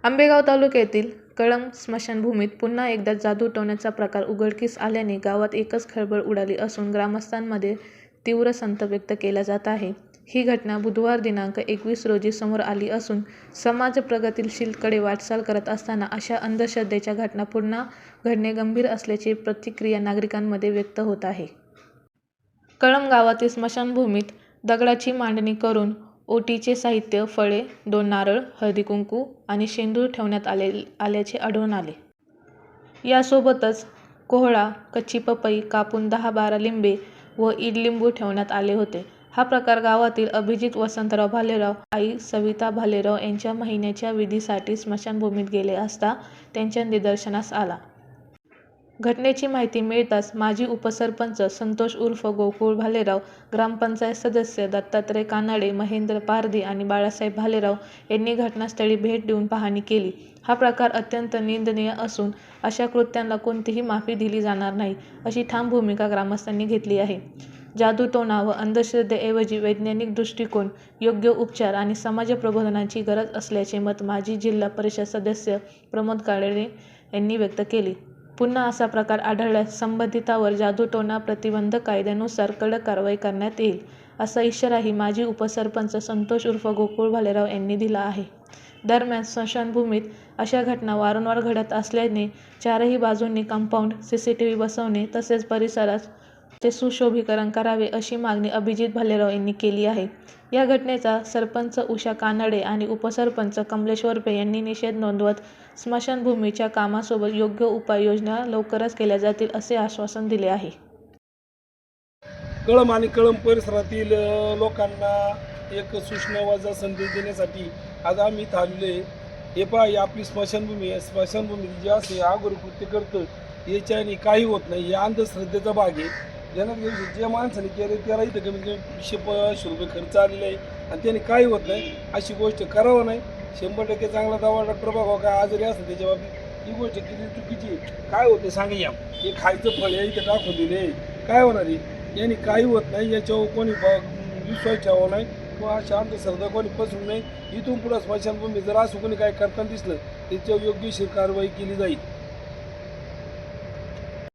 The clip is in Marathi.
आंबेगाव तालुक्यातील कळंब स्मशानभूमीत पुन्हा एकदा जादू टोण्याचा प्रकार उघडकीस आल्याने गावात एकच खळबळ उडाली असून ग्रामस्थांमध्ये तीव्र संताप व्यक्त केला जात आहे. ही घटना बुधवार दिनांक 21 रोजी समोर आली असून समाज प्रगतीशीलतेकडे वाटचाल करत असताना अशा अंधश्रद्धेच्या घटना पुन्हा घडणे गंभीर असल्याची प्रतिक्रिया नागरिकांमध्ये व्यक्त होत आहे. कळंब गावातील स्मशानभूमीत दगडाची मांडणी करून ओटीचे साहित्य, फळे, 2 नारळ, हळदी-कुंकू आणि शेंदूर ठेवण्यात आल्याचे आढळून आले. यासोबतच कोहळा, कच्ची पपई कापून 10-12 लिंबे व ईडलिंबू ठेवण्यात आले होते. हा प्रकार गावातील अभिजित वसंतराव भालेराव, आई सविता भालेराव यांच्या महिन्याच्या विधीसाठी स्मशानभूमीत गेले असता त्यांच्या निदर्शनास आला. घटनेची माहिती मिळताच माजी उपसरपंच संतोष उर्फ गोकुळ भालेराव, ग्रामपंचायत सदस्य दत्तात्रय कानडे, महेंद्र पारधी आणि बाळासाहेब भालेराव यांनी घटनास्थळी भेट देऊन पाहणी केली. हा प्रकार अत्यंत निंदनीय असून अशा कृत्यांना कोणतीही माफी दिली जाणार नाही, अशी ठाम भूमिका ग्रामस्थांनी घेतली आहे. जादूटोणा व अंधश्रद्धेऐवजी वैज्ञानिक दृष्टिकोन, योग्य उपचार आणि समाज प्रबोधनाची गरज असल्याचे मत माजी जिल्हा परिषद सदस्य प्रमोद काळे यांनी व्यक्त केले. पुन्हा असा प्रकार आढळल्यास संबंधितांवर जादूटोणा प्रतिबंधक कायद्यानुसार कडक कारवाई करण्यात येईल, असा इशाराही माजी उपसरपंच संतोष उर्फ गोकुळ भालेराव यांनी दिला आहे. दरम्यान स्मशानभूमीत अशा घटना वारंवार घडत असल्याने चारही बाजूंनी कंपाऊंड, सीसीटीव्ही बसवणे तसेच परिसरात ते सुशोभीकरण करावे अशी मागणी अभिजित भालेराव यांनी केली आहे. या घटनेचा सरपंच उषा कानडे आणि उपसरपंच कमलेश वरपे यांनी निषेध नोंदवत स्मशानभूमीच्या कामासोबत योग्य उपाययोजना लवकरच केल्या जातील असे आश्वासन दिले आहे. कळंब आणि कळंब परिसरातील लोकांना एक सूचनावाचा संदेश देण्यासाठी आज आम्ही इथं आलेलो आहे. हे पहा, ही आपली स्मशानभूमी आहे. स्मशानभूमी जे असे आगोर कृत्य करतं याच्याने काही होत नाही. या अंधश्रद्धेचा भाग आहे. ज्यांना ज्या माणसाने केलं त्याला इथं कमीत कमी 100-500 रुपये खर्च आलेला आहे आणि त्याने काही होत नाही. अशी गोष्ट करावं नाही. 100% चांगला दवा डॉक्टर बघावं काय आजारी असतं त्याच्या बाबतीत. ही गोष्ट किती चुकीची आहे. काय होते सांगा या. हे खायचं फळ आहे इथं टाकून दिले, काय होणार आहे? याने काही होत नाही. याच्यावर कोणी विश्वास ठेवा नाही किंवा अशा अंधश्रद्धा कोणी पसरू नाही. इथून पुढं स्मशानभूमी जर असं कोणी काय करताना दिसलं त्याच्यावर योग्यशीर कारवाई केली जाईल.